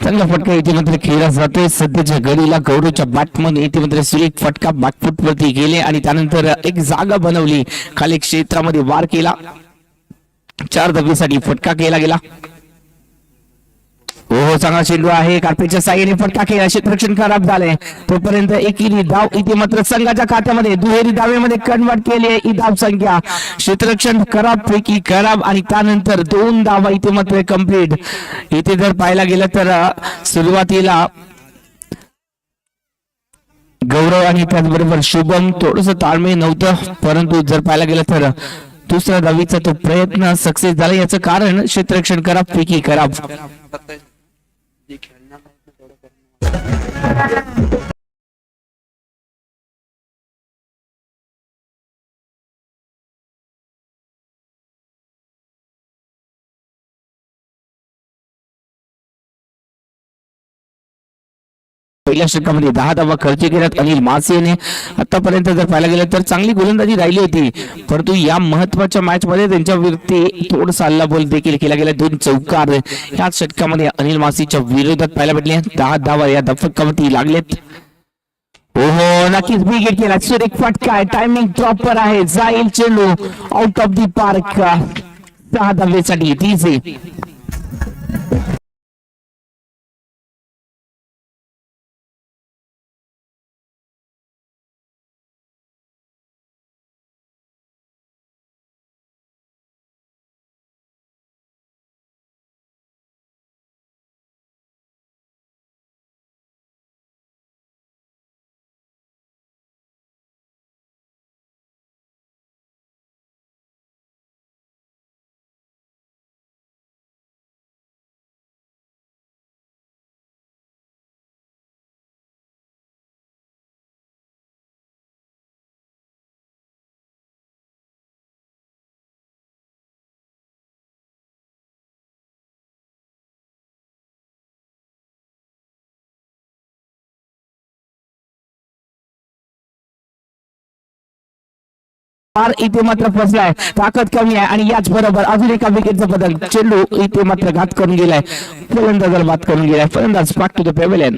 चांगला फटका इथे मात्र खेळला जातोय सध्याच्या घडीला. गौरवच्या बॅटमध्ये इथे मात्र सुरेख फटका बॅकफूट वरती गेले आणि त्यानंतर एक जागा बनवली, खाली क्षेत्रामध्ये वार केला, 4 धावेसाठी फटका केला गेला. हो चांगला चेंडू आहे, कार्पेटच्या साह्याने फटका केला, क्षेत्ररक्षण खराब झाले. तोपर्यंत एकेरी धाव इथे मात्र संघाच्या खात्यामध्ये दुहेरी धावेमध्ये कन्वर्ट केली आहे. ही धाव संख्या क्षेत्ररक्षण खराब पैकी खराब आणि त्यानंतर 2 धावा इथे मात्र कंप्लीट. इथे जर पाहायला गेलं तर सुरुवातीला गौरव आणि त्याचबरोबर शुभम थोडस ताळमेळ नव्हतं, परंतु जर पाहायला गेलं तर दुसऱ्या धावीचा तो प्रयत्न सक्सेस झाला. याचं कारण क्षेत्ररक्षण खराब पैकी खराब. पहिल्या षटकामध्ये 10 धावा खर्च केल्यात अनिल मासेने. आतापर्यंत जर पाहायला गेलं तर चांगली गोलंदाजी राहिली होती, परंतु या महत्वाच्या मॅच मध्ये त्यांच्या विरुद्ध थोडासा हल्लाबोल देखील केला गेला. 2 चौकार या षटकामध्ये अनिल मासीच्या विरोधात पाहायला भेटले. 10 धावा या धफकावरती लागलेत. ओहो नक्कीच विकेट केला, सुरेख फटका आहे, टायमिंग प्रॉपर आहे, जाईल चेंडू आउट ऑफ दी पार्क. 6 धावेसाठी 30. इथे मात्र फसलाय, ताकद कमी आहे आणि याच बरोबर अजून एका विकेटचा बदल. चेंडू इथे मात्र घात करून गेलाय, फलंदाजाला बाद करून गेलाय. फलंदाज बॅक टू द पॅव्हेलियन.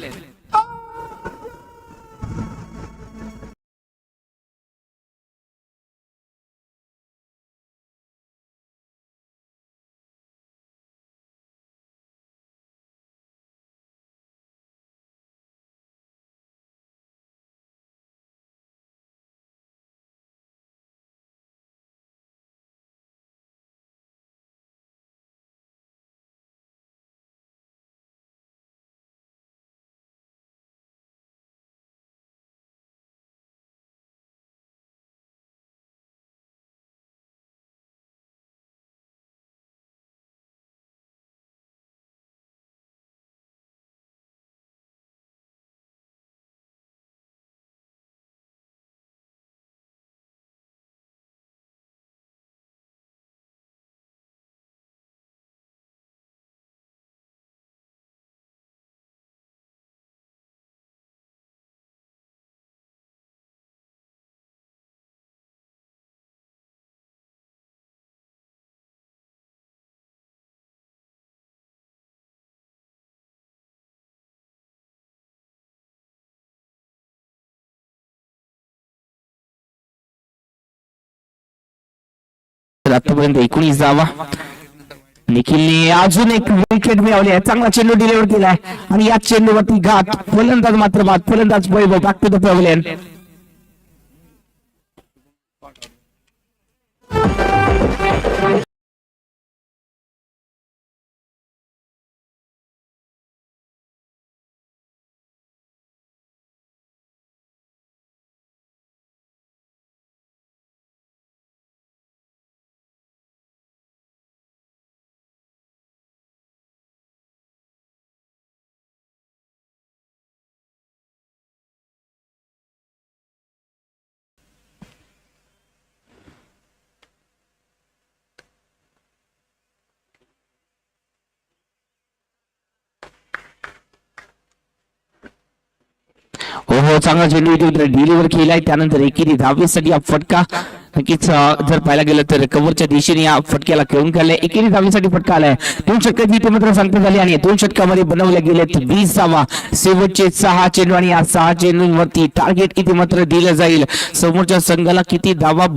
आतापर्यंत 19 धावा. निखिलने अजून एक विकेट मिळवली आहे, चांगला चेंडू डिलिव्हर केलाय आणि या चेंडूवरती घात. फलंदाज मात्र बाद. फलंदाज वैभव बॅक टू द पॅव्हेलियन. हो चांगला चेंडू डिलिव्हर केलाय, त्यानंतर एकेरी धावेसाठी हा फटका नक्कीच जर पाहायला गेलं तर कव्हरच्या दिशेने या फटक्याला खेळून काढले. एकेरी धावेसाठी फटका आलाय. 2 षटकाची इथे मात्र सांगता झाली आणि 2 षटकामध्ये बनवले गेलेत 20 धावा. शेवटचे 6 चेंडू आणि या 6 चेंडूंवरती टार्गेट इथे मात्र दिलं जाईल. समोरच्या संघाला किती धावा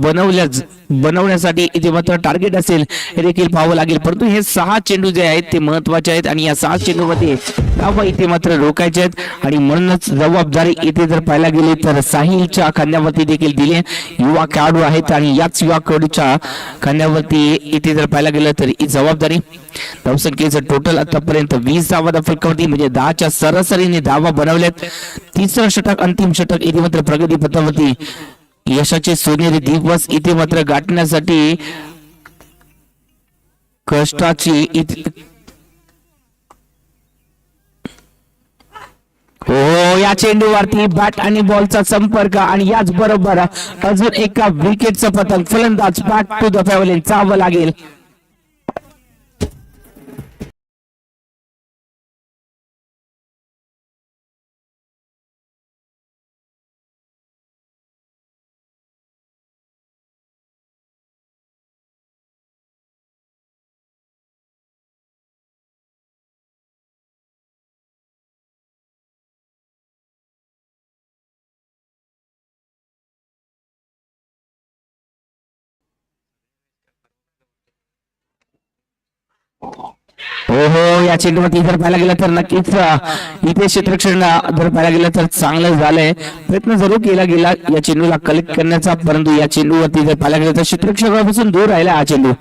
बनवण्यासाठी इथे मात्र टार्गेट असेल हे देखील पाहावं लागेल. परंतु हे 6 चेंडू जे आहेत ते महत्वाचे आहेत आणि या 6 चेंडूमध्ये धावा इथे मात्र रोखायचे आहेत आणि म्हणूनच जबाबदारी इथे जर पाहायला गेली तर साहिलच्या खांद्यावरती देखील दिले. युवा खेळाडू आहेत आणि याच युवा खेळाडूच्या खांद्यावरती इथे जर पाहायला गेलं तर ही जबाबदारी. धावसंख्येचं टोटल आतापर्यंत 20 धावा फलकावरती म्हणजे 10च्या सरासरीने धावा बनवल्यात. तिसरं षटक अंतिम षटक इथे मात्र प्रगती पथावरती यशाचे सोनेरी दिवस इथे मात्र गाठण्यासाठी कष्टाची हो या चेंडूवरती बॅट आणि बॉलचा संपर्क आणि याच बरोबर अजून एका विकेटचं पतंग. फलंदाज बॅक टू द पॅव्हलियन जावं लागेल. हो हो या चेंडूवरती जर पाहायला गेलं तर नक्कीच इथे क्षेत्ररक्षण जर पाहायला गेलं तर चांगलं झालंय. प्रयत्न जरूर केला गेला या चेंडूला कलेक्ट करण्याचा, परंतु या चेंडूवरती जर पाहायला गेलं तर क्षेत्ररक्षणापासून दूर राहिला हा चेंडू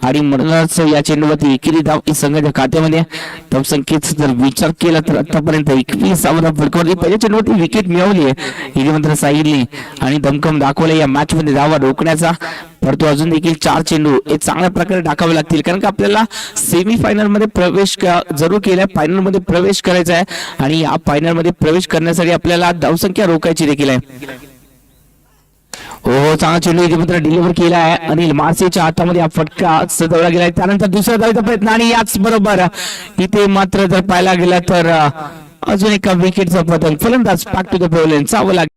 आणि म्हणूनच या चेंडूवरती एकेरी धाव संघाच्या खात्यामध्ये. धावसंख्येचा जर विचार केला तर आतापर्यंत 21 धावा फटकावली. पहिल्या चेंडूवरती विकेट मिळवली आहे मात्र साहिलने आणि दमखम दाखवले या मॅच मध्ये धावा रोखण्याचा. परंतु अजून देखील 4 चेंडू हे चांगल्या प्रकारे टाकावे लागतील कारण का आपल्याला सेमी फायनल मध्ये प्रवेश जरूर केलाय. फायनल मध्ये प्रवेश करायचा आहे आणि या फायनल मध्ये प्रवेश करण्यासाठी आपल्याला धावसंख्या रोखायची देखील आहे. हो चांगला चेंडू इथे मात्र डिलिव्हर केला आहे. अनिल मासेच्या हातामध्ये हा फटका सजवला गेलाय. त्यानंतर दुसऱ्या धावेचा प्रयत्न आणि याच बरोबर इथे मात्र जर पाहायला गेला तर अजून एका विकेटचा पतंग. फलंदाज बॅक टू द पॅव्हलियन जावं लागेल.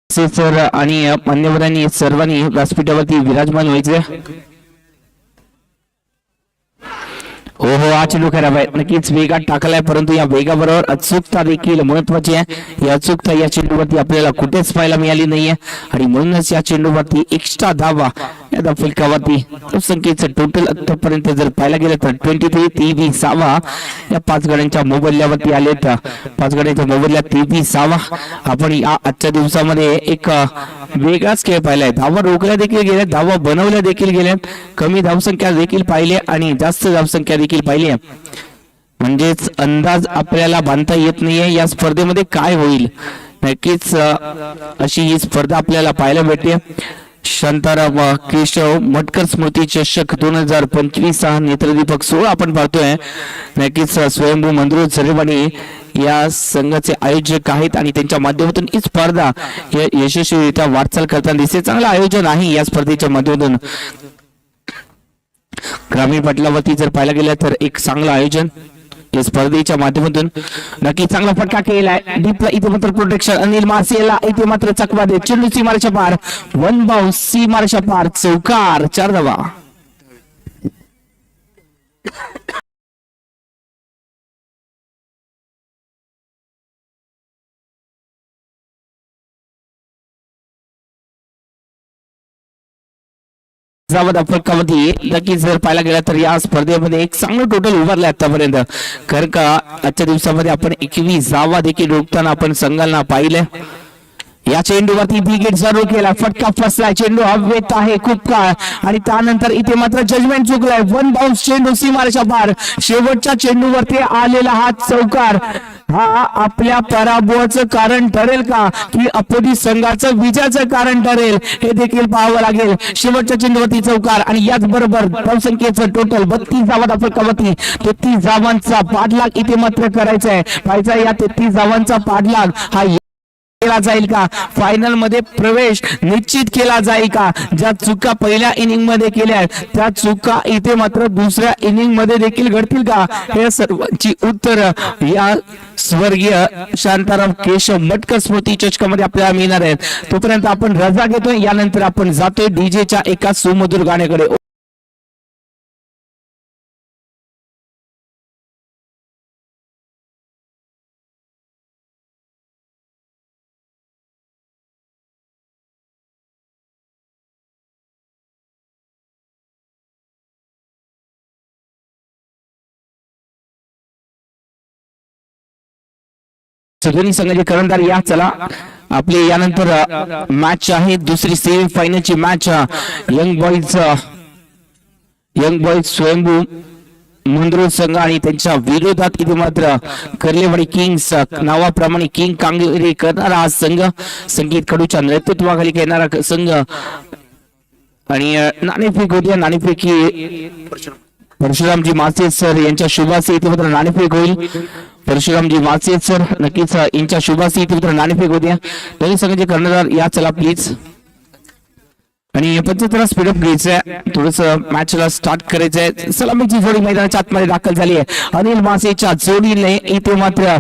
सर आणि मान्यवरांनी सर्वांनी व्यासपीठावरती विराजमान व्हायचे. हो हो हा चेंडू खराब आहे. नक्कीच वेगात टाकलाय परंतु या वेगाबरोबर अचूकता देखील महत्वाची आहे. या अचूकता या चेंडूवरती आपल्याला कुठेच पाहायला मिळाली नाहीये आणि म्हणूनच या चेंडूवरती एक्स्ट्रा धावा या फलकावरती. संख्येचं टोटल आतापर्यंत जर पाहायला गेलं तर 23 धावा या 5 गड्यांच्या मोबदल्यावरती आलेत. 5 गड्यांच्या मोबदल्यात 23 धावा. आपण या आजच्या दिवसामध्ये एक वेगळाच खेळ पाहिलाय. धावा रोखल्या देखील गेल्या, धावा बनवल्या देखील गेल्या, कमी धावसंख्या देखील पाहिली आणि जास्त धावसंख्या देखील पाहिली. म्हणजेच अंदाज आपल्याला बांधता येत नाहीये या स्पर्धेमध्ये काय होईल. नक्कीच अशी ही स्पर्धा आपल्याला पाहायला भेटते. शांताराम केशव मटकर स्मृती चषक 2025 नेत्रदीपक 16 आपण पाहतोय. नक्कीच स्वयंभू मंद्रू झरेवाणी या संघाचे आयोजक आहेत आणि त्यांच्या माध्यमातून ही स्पर्धा यशस्वीरित्या वाटचाल करताना दिसते. चांगलं आयोजन आहे या स्पर्धेच्या माध्यमातून. ग्रामीण पटलावरती जर पाहायला गेलं तर एक चांगलं आयोजन या स्पर्धेच्या माध्यमातून. नक्की चांगला फटका केलाय डीपला इथे मात्र प्रोटेक्शन. अनिल मासेला इथे मात्र चकवा दे. चेंडू सीमारेच्या पार, 1 बाउंस सीमारेच्या पार, चौकार, 4 धावा. फलकामध्ये नक्कीच जर पाहायला गेला तर या स्पर्धेमध्ये एक चांगलं टोटल उभारलंय आतापर्यंत. कारण का आजच्या दिवसामध्ये आपण 21 धावा देखील रोखताना आपण संघांना पाहिलं. या चेंडूवरती बिगेट जरूर केला, फटका फसलाय, चेंडू हवेत आहे खूप काळ आणि त्यानंतर इथे मात्र जजमेंट चुकलाय. वन बाउन्स चेंडू सीमारेषा पार. शेवटच्या चेंडूवरती आलेला हा चौकार हा आपल्या पराभवाचं कारण ठरेल का की अपोजिट संघाचं विजयाचं कारण ठरेल हे देखील पाहावं लागेल. शेवटच्या चेंडूवरती चौकार आणि याचबरोबर धावसंख्येचं टोटल 32 धावा फलकावरती 33 धावांचा पाठलाग इथे मात्र करायचा आहे. पाहायचा या 33 धावांचा पाठलाग हा केला जाईल का, फायनल मध्ये प्रवेश निश्चित केला जाईल का. ज्या चुका पहिल्या इनिंग मध्ये केल्या त्या चुका इथे मात्र दुसऱ्या इनिंग मध्ये देखील घडतील का, हे सर्वांची उत्तर या स्वर्गीय शांताराम केशव मटकर स्मृती चषकामध्ये आपल्याला मिळणार आहेत. तोपर्यंत आपण रजा घेतोय, यानंतर आपण जातोय डीजेच्या एका सुमधुर गाण्याकडे. दोन्ही संघाचे कर्णधार या. चला आपले यानंतर मॅच आहे दुसरी सेमी फायनलची मॅच. यंग बॉईज स्वयंभू मंद्रुळ संघ आणि त्यांच्या विरोधात इथे मात्र कर्लेवाडी किंग्स नावाप्रमाणे किंग कामगिरी करणारा हा संघ, संगीत कडूच्या नेतृत्वाखाली खेळणारा संघ. आणि नाणेफेक होती, नाणेफेकी परशुरामजी मासे सर यांच्या शुभासी इथे मात्र नाणेफेक होईल. परशुरामजी मासे सर नक्कीच यांच्या शुभासी इथे मात्र नाणेफेक होत्या. दोन्ही संघाचे कर्णधार या. चला प्लीज. आणि 75 स्पीडअप घ्यायचंय, थोडस मॅचला स्टार्ट करायचंय. सलामीची जोडी मैदानाच्या आतमध्ये दाखल झाली आहे. अनिल मासेच्या जोडीने इथे मात्र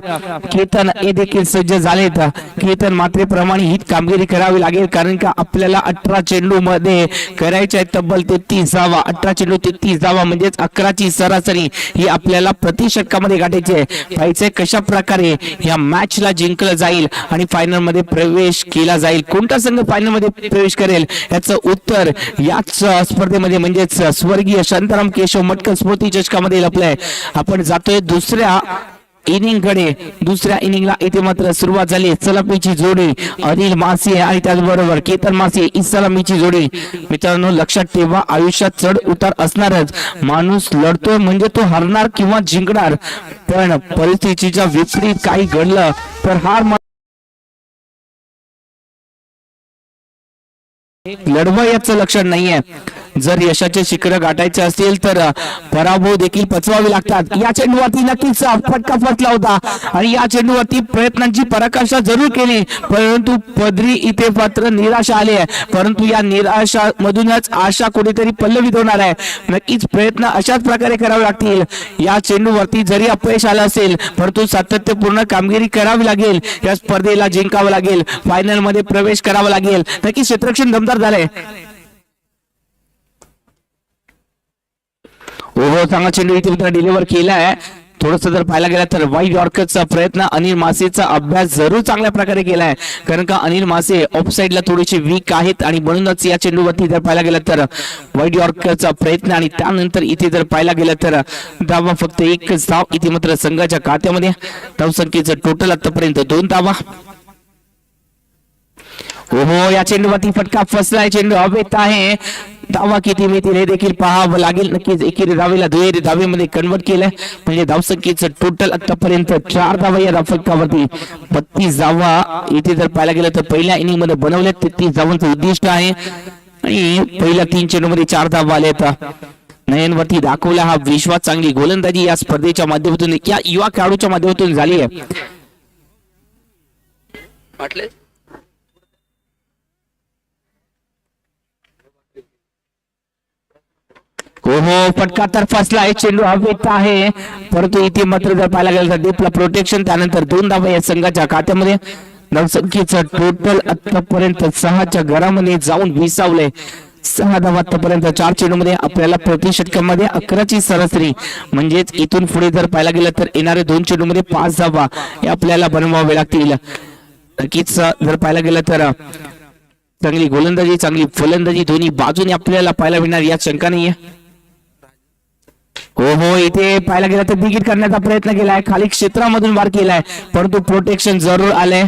केतन हे देखील सज्ज झालेत. केतन मात्रेप्रमाणे ही कामगिरी करावी लागेल, कारण का आपल्याला 18 चेंडू मध्ये करायचे आहे तब्बल 33 धावा. 18 चेंडू 33 धावा म्हणजेच 11ची सरासरी ही आपल्याला प्रति षटकामध्ये गाठायची आहे. पाहिजे कशा प्रकारे या मॅचला जिंकलं जाईल आणि फायनल मध्ये प्रवेश केला जाईल. कोणता संघ फायनल मध्ये प्रवेश करेल याचं उत्तर याच स्पर्धेमध्ये म्हणजेच स्वर्गीय शांताराम केशव मटकर स्मृती चषकामध्ये लपलंय. आपण जातोय दुसऱ्या इनिंग कडे. दुसऱ्या इनिंगला इथे मात्र सुरुवात झाली. सलामीची जोडी अनिल मासे आणि त्याचबरोबर केतन मासे ही सलामीची जोडी. मित्रांनो लक्षात ठेवा, आयुष्यात चढ उतार असणारच. माणूस लढतोय म्हणजे तो हरणार किंवा जिंकणार, पण परिस्थितीच्या विपरीत काही घडलं तर हार लढवयाचं लक्षण नाहीये. जर यशाचे शिखर गाठायचे असतील तर पराभव देखील पचवावे लागतात. या चेंडूवरती नक्कीच फटका फसला होता आणि या चेंडूवरती प्रयत्नांची पराकाष्ठा जरूर केली, परंतु पदरी इथे मात्र निराशा आली आहे. परंतु या निराशा मधूनच आशा कुठेतरी पल्लवित होणार आहे. नक्कीच प्रयत्न अशाच प्रकारे करावे लागतील. या चेंडूवरती जरी अपयश आलं असेल परंतु सातत्यपूर्ण कामगिरी करावी लागेल. या स्पर्धेला जिंकावं लागेल, फायनल मध्ये प्रवेश करावा लागेल. नक्कीच क्षेत्ररक्षण दमदार झालंय. ओहो, चांगला चेंडू इथे डिलिव्हर केलाय. थोडस जर पाहायला गेला तर वाईट यॉर्करचा प्रयत्न अनिल मासेचा अभ्यास जरूर चांगल्या प्रकारे केलाय, कारण का अनिल मासे ऑफ साइडला थोडीशी वीक आहेत आणि म्हणूनच या चेंडूवरती जर पाहायला गेला तर वाईट यॉर्करचा प्रयत्न. आणि त्यानंतर इथे जर पाहायला गेलं तर धावा फक्त एकच धाव इथे मात्र संघाच्या खात्यामध्ये. धावसंख्येचं टोटल आतापर्यंत 2 धावा. ओहो, या चेंडूवरती फटका फसलाय, चेंडू हवेत आहे. धावा किती मिळतील हे देखील पाहावं लागेल. नक्कीच एकेरी धावेला दुहेरी धावेमध्ये कन्वर्ट केलंय, म्हणजे धावसंख्येचं टोटल आतापर्यंत 4 धावा या धावफलकावरती. 32 धावा इथे जर पाहायला गेलं तर पहिल्या इनिंग मध्ये बनवल्या 33 धावांचं उद्दिष्ट आहे आणि पहिल्या 3 चेंडूमध्ये 4 धावा आल्यात. नयनवरती दाखवला हा विश्वास. चांगली गोलंदाजी या स्पर्धेच्या माध्यमातून या युवा खेळाडूच्या माध्यमातून झाली आहे. ओहो, फटका तर फसला आहे, चेंडू हवेत आहे, परंतु इथे मात्र जर पाहायला गेलं तर डीपला प्रोटेक्शन. त्यानंतर 2 धावा या संघाच्या खात्यामध्ये. धावसंख्येचं टोटल आतापर्यंत 6च्या घरामध्ये जाऊन विसावलंय. 6 धावा आतापर्यंत 4 चेंडूमध्ये. आपल्याला प्रति षटकामध्ये 11ची सरासरी, म्हणजेच इथून पुढे जर पाहायला गेलं तर येणारे 2 चेंडूमध्ये 5 धावा हे आपल्याला बनवावे लागतील. नक्कीच जर पाहायला गेलं तर चांगली गोलंदाजी चांगली फलंदाजी दोन्ही बाजूने आपल्याला पाहायला मिळणार यात शंका नाहीये. हो, इथे पाहायला गेला तर बिगिट करण्याचा प्रयत्न केलाय, खाली क्षेत्रामधून वार केलाय, परंतु प्रोटेक्शन जरूर आलंय.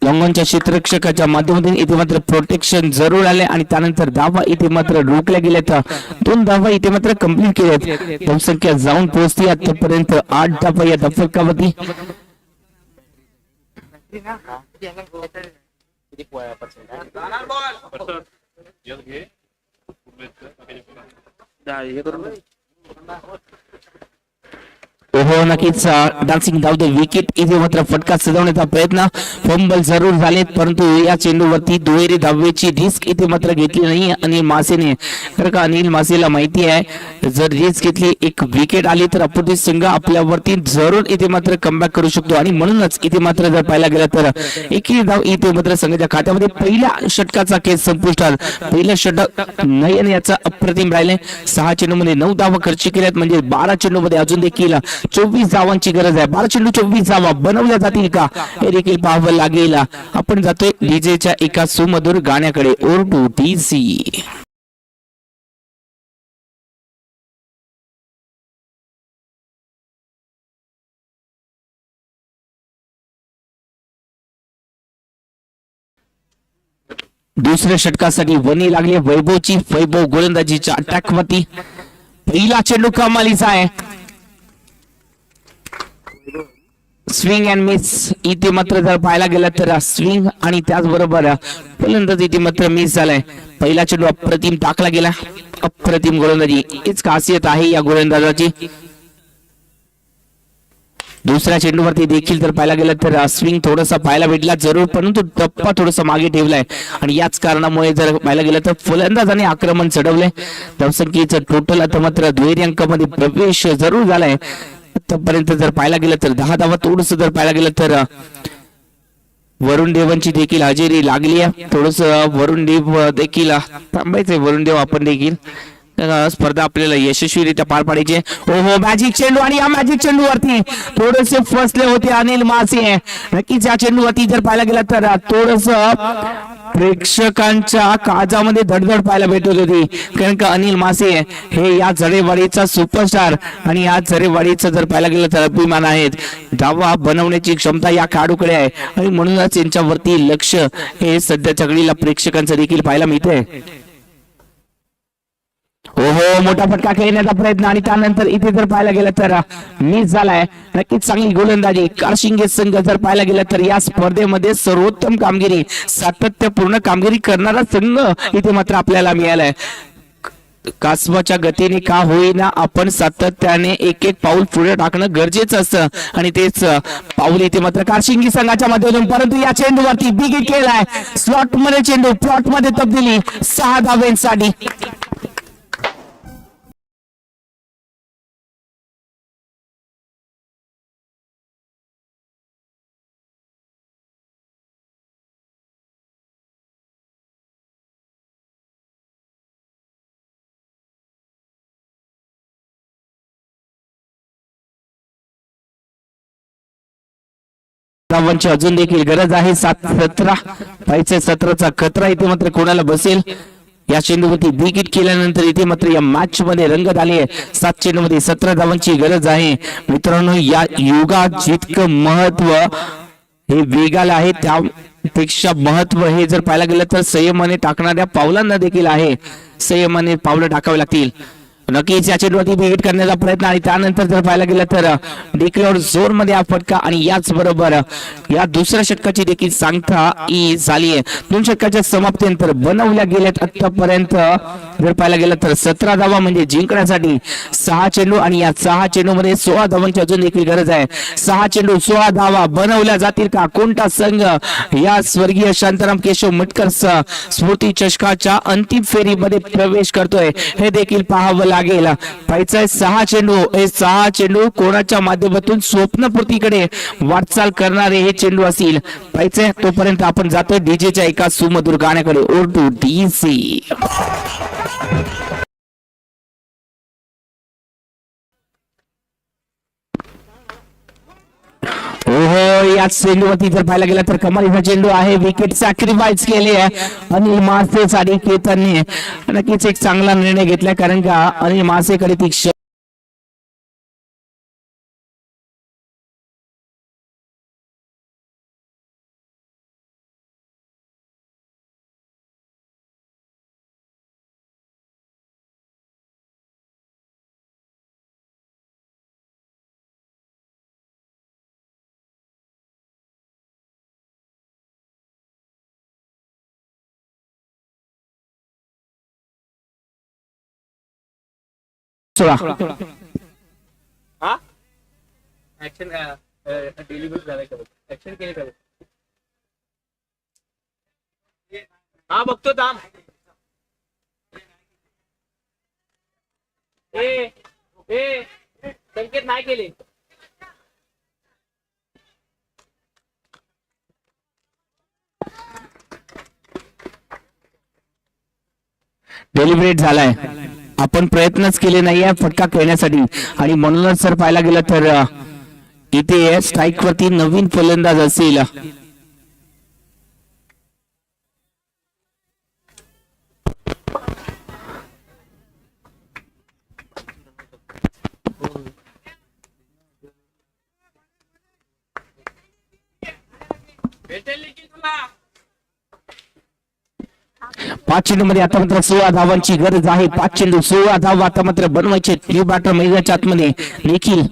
लॉंगॉनच्या क्षेत्ररक्षकाच्या माध्यमातून इथे मात्र प्रोटेक्शन जरूर आले आणि त्यानंतर धावा इथे मात्र रोखल्या गेल्यात. 2 धावा इथे मात्र कंप्लीट केल्यात. धावसंख्या जाऊन पोहोचली आतापर्यंत 8 धावा या धावफलकावरती. हो नक्कीच डान्सिंग धाव द विकेट इथे मात्र फटका सजवण्याचा प्रयत्न. फंबल जरूर झालेत परंतु या चेंडूवरती दुहेरी धावेची रिस्क इथे मात्र घेतली नाही अनिल मासेने. कारण का अनिल मासेला माहिती आहे जर रिस्क घेतली एक विकेट आली तर अपोजिट संघ आपल्यावरती जरूर इथे मात्र कमबॅक करू शकतो आणि म्हणूनच इथे मात्र जर पाहायला गेलं तर एकही धाव इथे मात्र संघाच्या खात्यामध्ये. पहिल्या षटकाचा केस संपुष्टात. पहिल्या षटक नयन याचा अप्रतिम राहिले. 6 चेंडूमध्ये 9 धावा खर्च केल्यात म्हणजे 12 चेंडूमध्ये अजून देखील 24 धावांची गरज आहे. 12 चेंडू 24 धावा बनवल्या जातील का हे देखील पाहावं लागेल. आपण जातोय डीजेच्या एका सुमधुर गाण्याकडे. Or to DC. दुसऱ्या षटकासाठी वनी लागली वैभवची. वैभव गोलंदाजीच्या अटॅक वरती. पहिला चेंडू कमालीचा आहे. स्विंग अँड मिस इथे मात्र जर पाहायला गेलं तर स्विंग आणि त्याचबरोबर फलंदाज इथे मात्र मिस झालाय. पहिला चेंडू अप्रतिम टाकला गेला. अप्रतिम गोलंदाजी हीच खासियत आहे या गोलंदाजाची. दुसऱ्या चेंडूवरती देखील जर पाहायला गेलं तर स्विंग थोडासा पाहायला भेटला जरूर परंतु टप्पा थोडासा मागे ठेवलाय आणि याच कारणामुळे जर पाहायला गेलं तर फलंदाजाने आक्रमण चढवलंय. धावसंख्येचं टोटल आता मात्र दुहेरी अंकामध्ये प्रवेश जरूर झालाय. आतापर्यंत जर पाहायला गेलं तर 10 धावा. थोडस जर पाहायला गेलं तर वरुण देवांची देखील हजेरी लागली आहे. थोडस वरुण देव देखील थांबायचंय. वरुण देव आपण देखील स्पर्धा आपल्याला यशस्वीरित्या पार पाडायची. ओहो मॅजिक चेंडू आणि या मॅजिक चेंडू वरती थोडेसे फसले होते अनिल मासे. नक्कीच या चेंडू वरती जर पाहायला गेलं तर थोडस प्रेक्षकांच्या काळजामध्ये धडधड पाहायला भेटत होती. कारण का अनिल मासे हे या जरेवाडीचा सुपरस्टार आणि या जरेवाडीचा जर पाहायला गेलं तर अभिमान आहेत. धावा बनवण्याची क्षमता या खेळाडूकडे आहे आणि म्हणूनच यांच्यावरती लक्ष हे सध्याच्या घडीला प्रेक्षकांचं देखील पाहायला मिळतंय. ओहो मोठा फटका खेळण्याचा प्रयत्न आणि त्यानंतर इथे जर पाहायला गेलं तर मिस झालाय. नक्कीच चांगली गोलंदाजी. कारशिंगे संघ जर पाहायला गेलं तर या स्पर्धेमध्ये सर्वोत्तम कामगिरी सातत्यपूर्ण कामगिरी करणारा संघ इथे मात्र आपल्याला मिळालाय. कासवाच्या गतीने का होईना आपण सातत्याने एक एक पाऊल पुढे टाकणं गरजेचं असतं आणि तेच पाऊल इथे मात्र कारशिंगी संघाच्या माध्यमातून. परंतु या चेंडूवरती बिग हिट केलाय. स्लॉट मध्ये चेंडू प्लॉट मध्ये तब्दिली 6 धावांसाठी. धावांची अजून देखील गरज आहे. 7-17 पाहिजे 17चा खतरा इथे मात्र कोणाला बसेल. या चेंडूवरती विकेट केल्यानंतर इथे मात्र या मॅच मध्ये रंगत आली आहे. 7 चेंडूमध्ये 17 धावांची गरज आहे. मित्रांनो या युगात जितकं महत्व हे वेगाला आहे त्यापेक्षा महत्व हे जर पाहायला गेलं तर संयमाने टाकणाऱ्या पावलांना देखील आहे. संयमाने पावलं टाकावी लागतील. नक्कीच या चेंडूवरती विकेट करण्याचा प्रयत्न आणि त्यानंतर जर पाहायला गेलं तर डिक्लेअर जोर मध्ये हा फटका आणि याच बरोबर या दुसऱ्या षटकाची देखील सांगता झाली आहे. 2 षटकाच्या समाप्तीनंतर बनवल्या गेल्यात आतापर्यंत जर पाहायला गेलं तर 17 धावा म्हणजे जिंकण्यासाठी 6 चेंडू आणि या 6 चेंडू मध्ये 16 धावांची अजून देखील गरज आहे. 6 चेंडू 16 धावा बनवल्या जातील का? कोणता संघ या स्वर्गीय शांताराम केशव मटकर स्मृती चषकाच्या अंतिम फेरीमध्ये प्रवेश करतोय हे देखील पाहावं लागेल. पाहिजे 6 चेंडू. हे 6 चेंडू कोणाच्या माध्यमातून स्वप्नपूर्तीकडे वाटचाल करणारे हे चेंडू असतील. पाहिजे तोपर्यंत आपण जातोय डीजेच्या एका सुमधुर गाण्याकडे. Or to DC. ओहो या चेंडूवरती जर पाहायला गेला तर कमालीचा चेंडू आहे. विकेट सॅक्रिफाईस केली आहे अनिल मासेसाठी. केतनने नक्कीच एक चांगला निर्णय घेतलाय कारण का अनिल मासेकडे ती सोळा. हा ऍक्शन डिलिव्हरी झालाय का ऍक्शन केले का हा बघतो थांब ए ए संकेत नाही केले डेलिब्रेट झालाय. आपण प्रयत्नच केले नाहीये फटका खेळण्यासाठी आणि म्हणूनच जर पाहायला गेलं तर इथे स्ट्राईक वरती नवीन फलंदाज असेल. भेटेल की तुला 5 चेंडूमध्ये आता मात्र 16 धावांची गरज आहे. 5 चेंडू 16 धावा आता मात्र बनवायचे. थ्री बॅटर मैदानाच्या आतमध्ये निखिल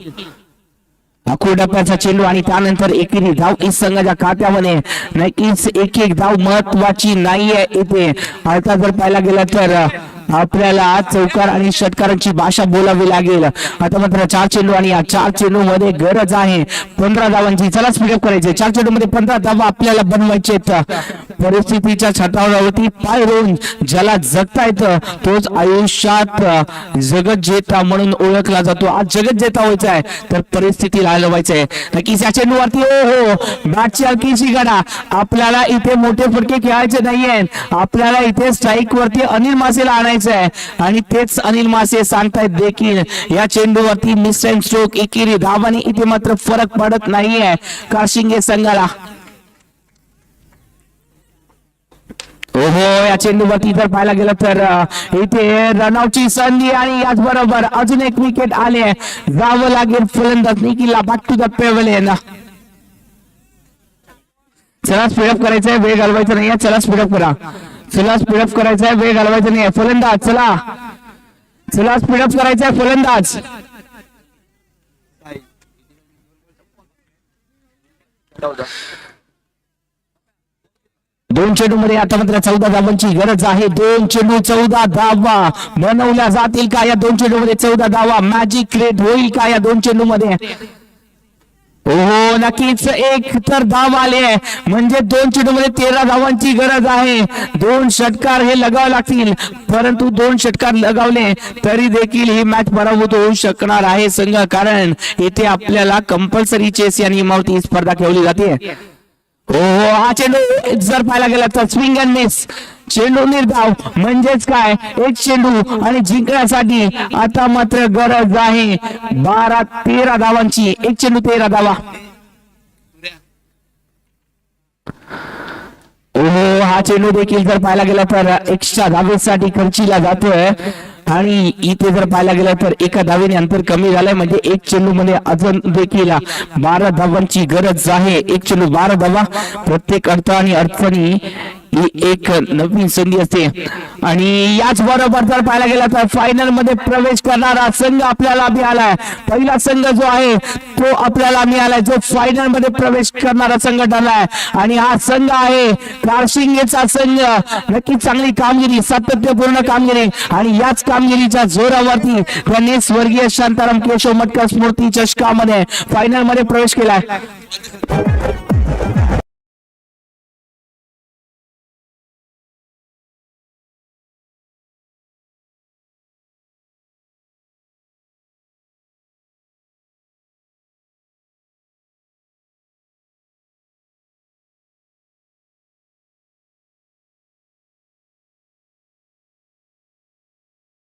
अकोडप्याचा चेंडू आणि त्यानंतर एकेरी धाव इस संघाच्या खात्यामध्ये नक्कीच एक धाव महत्वाची नाहीये इथे. आता जर पाहायला गेलं तर आपल्याला चौकार आणि षटकारांची भाषा बोलावी लागेल. आता मात्र 4 चेंडू आणि या 4 चेंडू मध्ये गरज आहे 15 धावांची. चला स्पीडअप करायचे. 4 चेंडू मध्ये 15 धावा आपल्याला बनवायचे. परिस्थितीच्या छतावरती पाय रोवून ज्याला जगता येतं तोच आयुष्यात जगत जेता म्हणून ओळखला जातो. आज जगत जेता व्हायचा आहे तर परिस्थितीला हलवायचं आहे. नक्कीच या चेंडूवरती हो बॅटची हलकीशी गडा. आपल्याला इथे मोठे फटके खेळायचे नाहीये. आपल्याला इथे स्ट्राईक वरती अनिल मासेला आणायचं आहे आणि तेच अनिल मासे सांगतायत देखील या चेंडूवरती मिस टाइम स्ट्रोक एकेरी धावाने इथे मात्र फरक पडत नाहीये कारशिंगे संघाला. ओहो या चेंडूवरती जर पाहायला गेलं तर इथे रनआउटची संधी आणि याचबरोबर अजून एक विकेट आले. जावं लागेल फलंदाज निखिलला बॅक टू द पेव्हलियन. चला स्पीडअप करायचंय वेळ घालवायचा नाहीये. चला स्पीडअप करा. चला स्पीडअप करायचंय वेळ घालवायचा नाहीये. फलंदाज चला चला स्पीडअप करायचंय फलंदाज. दोन चेंडू मध्ये आता मात्र 14 धावांची गरज आहे. 2 चेंडू 14 धावा बनवल्या जातील का या 2 चेंडू मध्ये? 14 धावा मॅजिक क्रिएट होईल का या 2 चेंडू मध्ये? हो नक्कीच एक तर धाव आले म्हणजे 2 चेंडू मध्ये 13 धावांची गरज आहे. 2 षटकार हे लगावे लागतील परंतु 2 षटकार लगावले तरी देखील ही मॅच पराभूत होऊ शकणार आहे संघ. कारण येथे आपल्याला कंपल्सरी चेस या नियमावरती स्पर्धा ठेवली जाते. हो हा चेंडू जर पाहायला गेला तर स्विंग अँड मिस. चेंडू निर्धाव म्हणजेच काय एक चेंडू आणि जिंकण्यासाठी आता मात्र गरज आहे 12-13 धावांची. एक चेंडू 13 धावा. ओहो हा चेंडू देखील जर पाहायला गेला तर एक्स्ट्रा धावेसाठी खर्चीला जातोय आणि इथे जर पाहायला गेलं तर एका धावेने अंतर कमी झालंय म्हणजे एक चेंडू मध्ये अजून देखील 12 धावांची गरज आहे. एक चेंडू 12 धावा. प्रत्येक अर्थ आणि अडचणी ही एक नवीन संधी असते आणि याच बरोबर जर पाहायला गेला तर फायनल मध्ये प्रवेश करणारा संघ आपल्याला मिळालाय. पहिला संघ जो आहे तो आपल्याला मिळालाय जो फायनल मध्ये प्रवेश करणारा संघ ठरलाय आणि हा संघ आहे कारशिंगेचा संघ. नक्की चांगली कामगिरी सातत्यपूर्ण कामगिरी आणि याच कामगिरीच्या जोरावरती त्यांनी स्वर्गीय शांताराम केशव मटकर स्मृती चषकामध्ये फायनल मध्ये प्रवेश केलाय.